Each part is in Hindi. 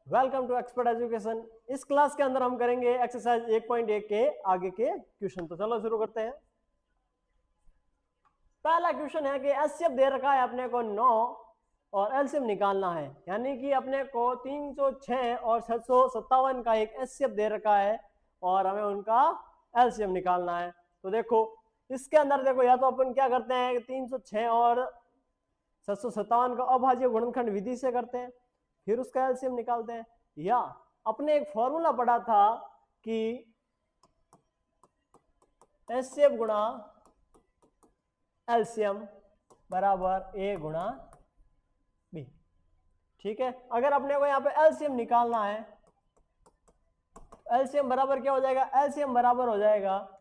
Welcome to expert education. इस क्लास के अंदर हम करेंगे एक्सरसाइज 1.1 के आगे के क्वेश्चन। तो चलो शुरू करते हैं। पहला क्वेश्चन है कि एचसीएफ दे रखा है अपने को 9 और एलसीएम निकालना है, यानी कि अपने को 306 और 657 का एक एचसीएफ दे रखा है और हमें उनका एलसीएम निकालना है। तो देखो इसके अंदर देखो, या तो अपन क्या करते हैं 306 और 657 का अभाज्य गुणनखंड विधि से करते हैं, फिर उसका एलसीएम निकालते हैं, या अपने एक फॉर्मूला पढ़ा था कि एचसीएफ गुणा एलसीएम बराबर ए गुणा बी। ठीक है, अगर अपने को यहाँ पे एलसीएम निकालना है, एलसीएम बराबर क्या हो जाएगा, एलसीएम बराबर हो जाएगा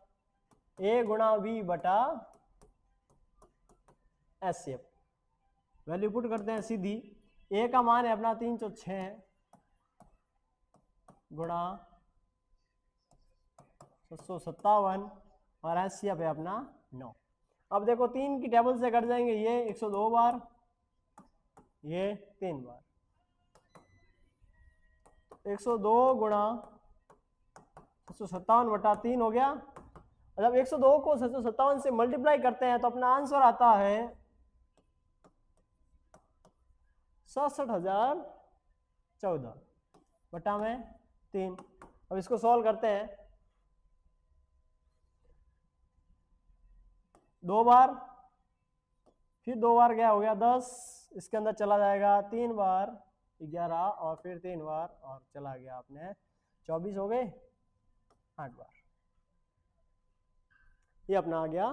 ए गुणा बी बटा एचसीएफ। वैल्यू पुट करते हैं सीधी। ए का मान है अपना 306 गुणा 657 और एचसीएफ है अपना 9। अब देखो 3 की टेबल से कट जाएंगे, ये 102 बार, ये 3 बार, 102 गुणा 657 बटा 3 हो गया। जब 102 को 657 से मल्टीप्लाई करते हैं तो अपना आंसर आता है 66,014 बटा में 3। अब इसको सॉल्व करते हैं, 2 बार, फिर 2 बार क्या हो गया 10, इसके अंदर चला जाएगा 3 बार 11 और फिर 3 बार और चला गया अपने 24 हो गए 8 बार। ये अपना आ गया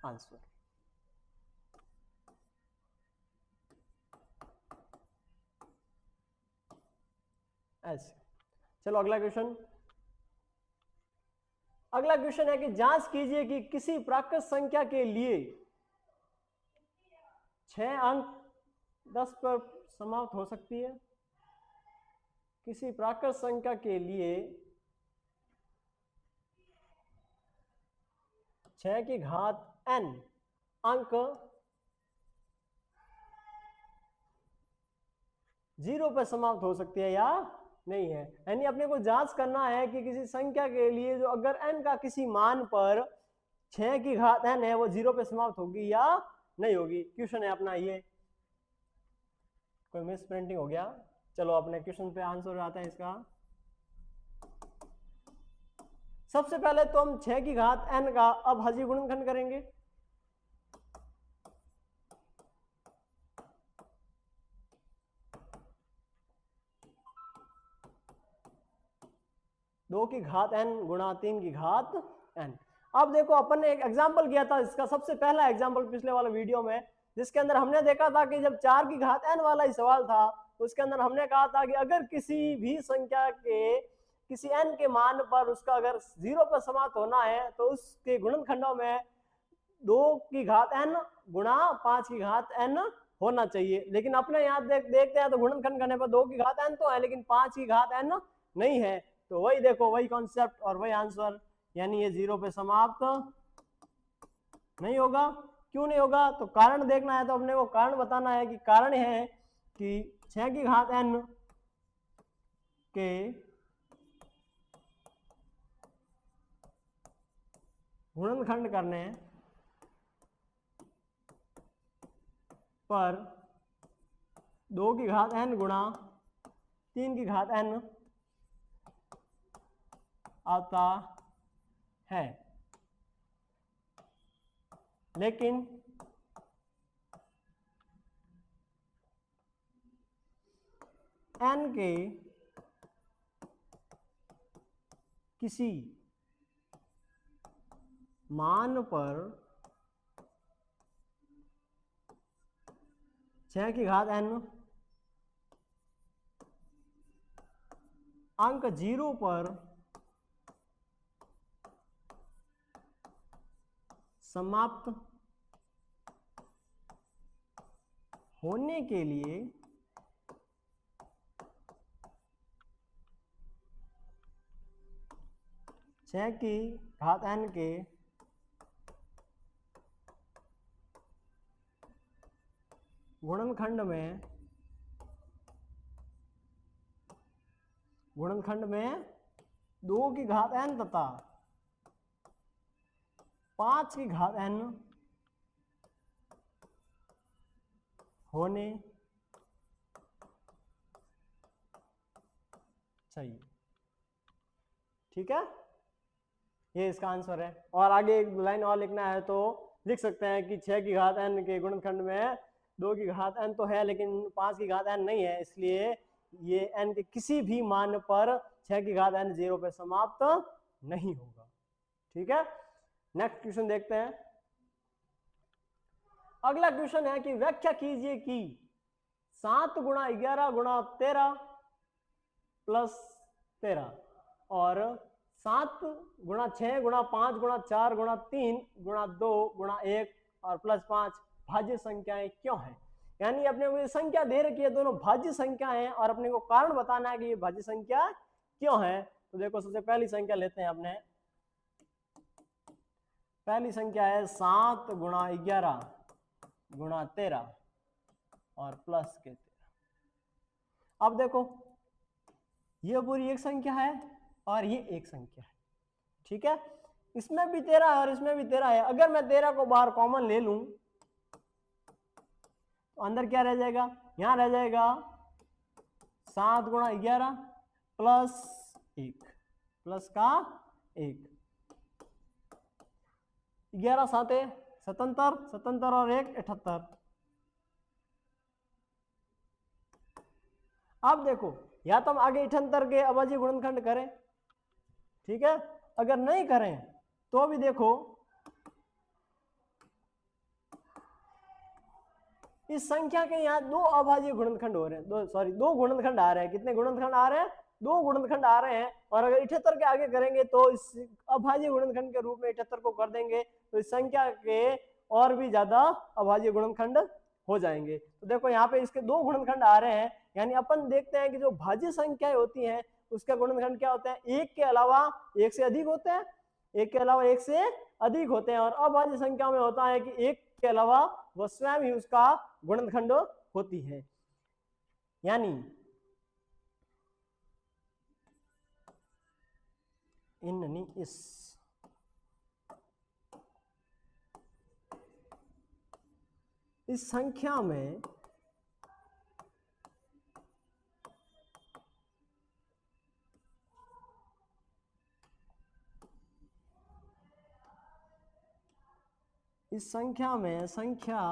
आंसर। ऐसे चलो अगला क्वेश्चन। अगला क्वेश्चन है कि जांच कीजिए कि किसी प्राकृत संख्या के लिए 6 अंक 10 पर समाप्त हो सकती है। किसी प्राकृत संख्या के लिए 6 की घात n अंक 0 पर समाप्त हो सकती है या नहीं है। यानी अपने को जांच करना है कि किसी संख्या के लिए जो अगर n का किसी मान पर 6 की घात n है वो 0 पे समाप्त होगी या नहीं होगी। क्वेश्चन है अपना ये। कोई मिस प्रिंटिंग हो गया। चलो अपने क्वेश्चन पे आंसर आता है इसका। सबसे पहले तो हम 6 की घात n का अभाज्य गुणनखंड करेंगे। दो की घात n गुणा 3 की घात n। अब देखो अपन ने एक एग्जाम्पल किया था, इसका सबसे पहला एग्जाम्पल पिछले वाले वीडियो में, जिसके अंदर हमने देखा था कि जब 4 की घात n वाला ही सवाल था तो उसके अंदर हमने कहा था कि अगर किसी भी संख्या के किसी n के मान पर उसका अगर 0 पर समाप्त होना है तो उसके गुणनखंडों में 2 की घात n गुणा 5 की घात n होना चाहिए। लेकिन अपने यहाँ देखते हैं तो गुणनखंड करने पर 2 की घात n तो है लेकिन 5 की घात n नहीं है। तो वही देखो, वही कॉन्सेप्ट और वही आंसर, यानी ये 0 पे समाप्त नहीं होगा। क्यों नहीं होगा, तो कारण देखना है। तो अपने को कारण बताना है कि कारण है कि 6 की घात n के गुणनखंड करने पर 2 की घात n गुणा 3 की घात n आता है, लेकिन n के किसी मान पर 6 की घात n अंक 0 पर समाप्त होने के लिए 6 की घात n के गुणनखंड में गुणनखंड में 2 की घात n तथा 5 की घात n होने चाहिए। ठीक है, ये इसका आंसर है। और आगे एक लाइन और लिखना है तो लिख सकते हैं कि 6 की घात n के गुणनखंड में 2 की घात n तो है लेकिन 5 की घात n नहीं है, इसलिए ये n के किसी भी मान पर 6 की घात n 0 पे समाप्त नहीं होगा। ठीक है, नेक्स्ट क्वेश्चन देखते हैं। अगला क्वेश्चन है कि व्याख्या कीजिए कि 7 गुणा 11 गुणा 13 प्लस 13 और 7 गुणा 6 गुणा 5 गुणा 4 गुणा 3 गुणा 2 गुणा 1 और प्लस 5 भाज्य संख्याएं क्यों हैं। यानी अपने को ये संख्या दे रखी है, दोनों भाज्य संख्या हैं और अपने को कारण बताना है कि ये भाज्य संख्या क्यों है। तो देखो सबसे पहली संख्या लेते हैं अपने। पहली संख्या है 7 गुणा 11 गुणा 13 और प्लस के 13। अब देखो ये पूरी एक संख्या है और ये एक संख्या है। ठीक है, इसमें भी 13 है और इसमें भी 13 है। अगर मैं 13 को बाहर कॉमन ले लूं तो अंदर क्या रह जाएगा, यहां रह जाएगा 7 गुणा 11 प्लस 1 प्लस का 1। 11 7 77 77 और 1 78। अब देखो या तो हम आगे 78 के अभाज्य गुणनखंड करें, ठीक है, अगर नहीं करें तो भी देखो इस संख्या के यहाँ 2 अभाज्य गुणनखंड हो रहे हैं, 2 गुणनखंड आ रहे हैं। कितने गुणनखंड आ रहे हैं, 2 गुणनखंड आ रहे हैं। और अगर 78 के आगे करेंगे तो इस अभाज्य गुणनखंड के रूप में 78 को कर देंगे तो इस संख्या के और भी ज्यादा अभाज्य गुणनखंड हो जाएंगे। तो देखो यहाँ पे इसके 2 गुणनखंड आ रहे हैं, यानी अपन देखते हैं कि जो भाज्य संख्याएं होती हैं उसका गुणनखंड क्या होता है, एक के अलावा एक से अधिक होते हैं, एक के अलावा एक से अधिक होते हैं। और अभाज्य संख्या में होता है कि एक के अलावा वह स्वयं ही उसका गुणनखंड होती है। यानी इस संख्या में संख्या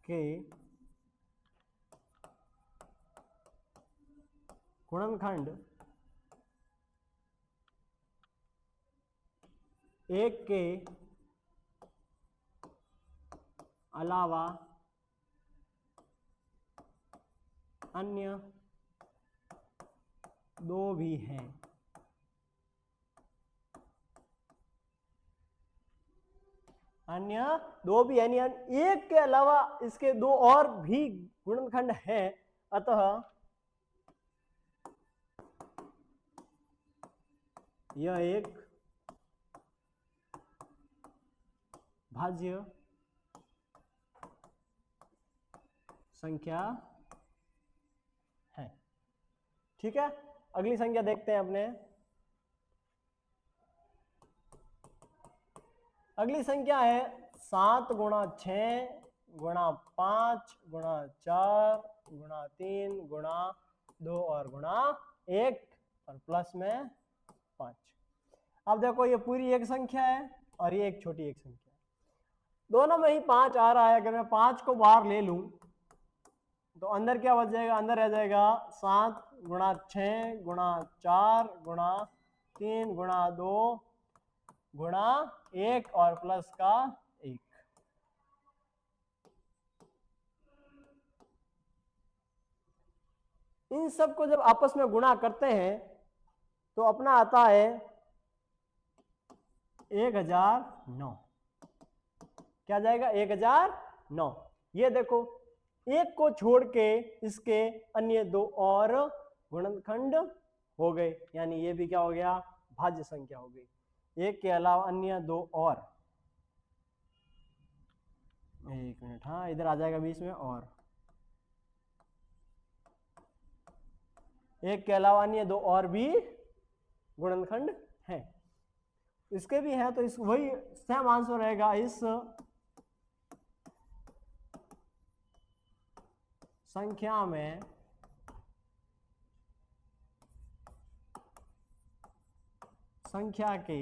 के गुणनखंड एक के अलावा अन्य 2 भी हैं। अन्य 2 भी यानी एक के अलावा इसके 2 और भी गुणनखंड हैं, अतः यह एक भाज्य संख्या है। ठीक है, अगली संख्या देखते हैं अपने। अगली संख्या है 7 गुणा 6 गुणा 5 गुणा 4 गुणा 3 गुणा 2 और गुणा 1 और प्लस में 5। अब देखो ये पूरी एक संख्या है और ये एक छोटी एक संख्या है, दोनों में ही 5 आ रहा है। अगर मैं 5 को बाहर ले लूं तो अंदर क्या बच जाएगा, अंदर रह जाएगा 7 गुणा 6 गुणा 4 गुणा 3 गुणा 2 गुणा 1 और प्लस का 1। इन सब को जब आपस में गुणा करते हैं तो अपना आता है 1009। क्या जाएगा, 1009। ये देखो एक को छोड़ के इसके अन्य 2 और गुणनखंड हो गए, यानी ये भी क्या हो गया, भाज्य संख्या हो गई। एक के अलावा अन्य 2 और, एक मिनट, हाँ इधर आ जाएगा बीच में और। एक के अलावा अन्य दो और भी गुणनखंड हैं। इसके भी हैं तो इस वही सेम आंसर रहेगा। इस संख्या में संख्या के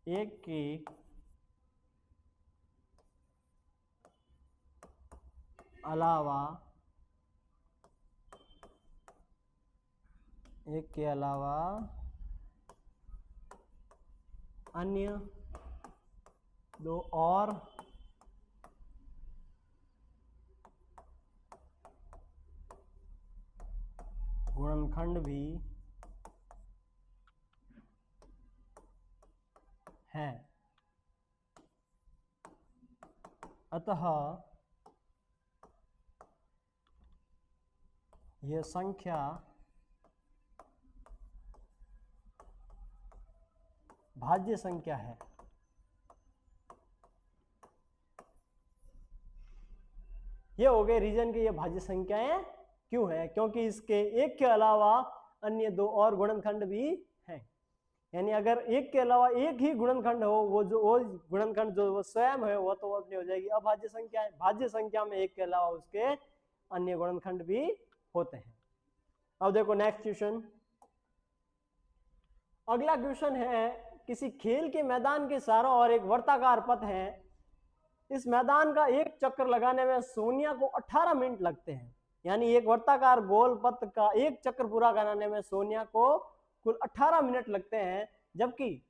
एक के अलावा अन्य दो और गुणनखंड भी हैं। अतः यह संख्या भाज्य संख्या है। ये हो गए रीजन कि ये भाज्य संख्याएं क्यों है, क्योंकि इसके एक के अलावा अन्य दो और गुणनखंड भी हैं। यानी अगर एक के अलावा एक ही गुणनखंड हो, वो गुणनखंड जो वो स्वयं है वो तो वो अपनी हो जाएगी अभाज्य संख्या है। भाज्य संख्या में एक के अलावा उसके अन्य गुणनखंड भी होते हैं। अब देखो नेक्स्ट क्वेश्चन। अगला क्वेश्चन है, किसी खेल के मैदान के चारों ओर एक वर्ताकार पथ है। इस मैदान का एक चक्कर लगाने में सोनिया को 18 मिनट लगते हैं। यानी एक वर्ताकार गोल पथ का एक चक्कर पूरा कराने में सोनिया को कुल 18 मिनट लगते हैं, जबकि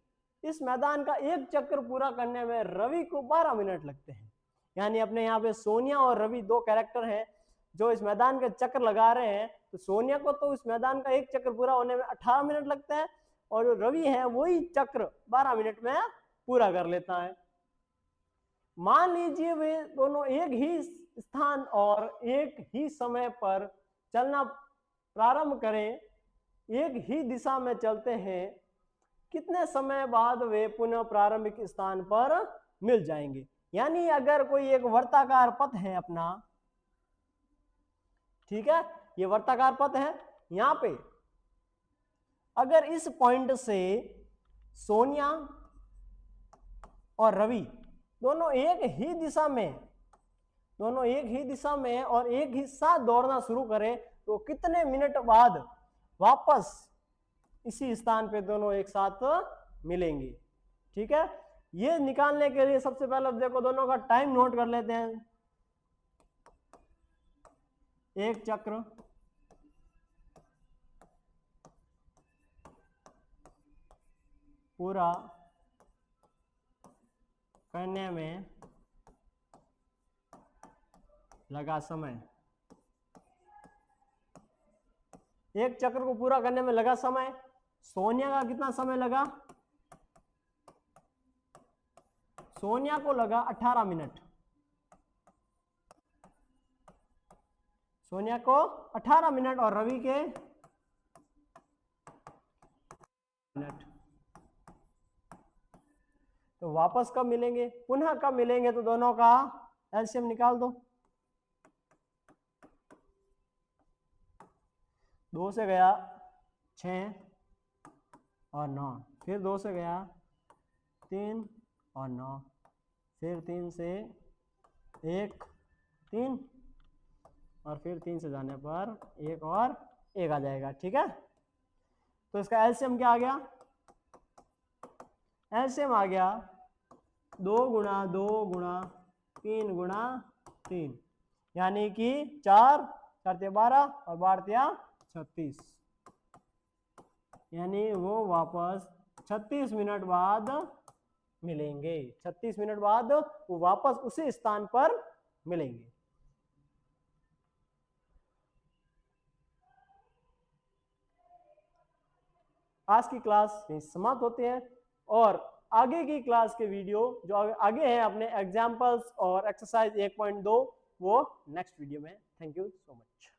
इस मैदान का एक चक्कर पूरा करने में रवि को 12 मिनट लगते हैं। यानी अपने यहाँ पे सोनिया और रवि दो कैरेक्टर हैं जो इस मैदान के चक्कर लगा रहे हैं। तो सोनिया को तो इस मैदान का एक चक्कर पूरा होने में 18 मिनट लगते हैं और जो रवि है वही चक्र 12 मिनट में पूरा कर लेता है। मान लीजिए वे दोनों एक ही स्थान और एक ही समय पर चलना प्रारंभ करें, एक ही दिशा में चलते हैं, कितने समय बाद वे पुनः प्रारंभिक स्थान पर मिल जाएंगे। यानी अगर कोई एक वर्ताकार पथ है अपना, ठीक है, ये वर्ताकार पथ है, यहां पे अगर इस पॉइंट से सोनिया और रवि दोनों एक ही दिशा में और एक ही साथ दौड़ना शुरू करें तो कितने मिनट बाद वापस इसी स्थान पे दोनों एक साथ मिलेंगे। ठीक है, ये निकालने के लिए सबसे पहले देखो दोनों का टाइम नोट कर लेते हैं। एक चक्र पूरा करने में लगा समय, एक चक्र को पूरा करने में लगा समय। सोनिया का कितना समय लगा? सोनिया को लगा 18 मिनट। सोनिया को 18 मिनट और रवि के मिनट। तो वापस कब मिलेंगे, पुनः कब मिलेंगे? तो दोनों का एलसीएम निकाल दो। 2 से गया 6 और 9, फिर 2 से गया 3 और 9, फिर 3 से 1 3 और फिर 3 से जाने पर 1 और 1 आ जाएगा। ठीक है, तो इसका एलसीएम क्या आ गया? एलसीएम आ गया 2 गुणा 2 गुणा 3 गुणा 3, यानी कि 4 4 12 और 12 36, यानी वो वापस 36 मिनट बाद मिलेंगे। 36 मिनट बाद वो वापस उसी स्थान पर मिलेंगे। आज की क्लास यहीं समाप्त होती है और आगे की क्लास के वीडियो जो आगे हैं अपने एग्जाम्पल्स और एक्सरसाइज 1.2 वो नेक्स्ट वीडियो में। Thank you so much.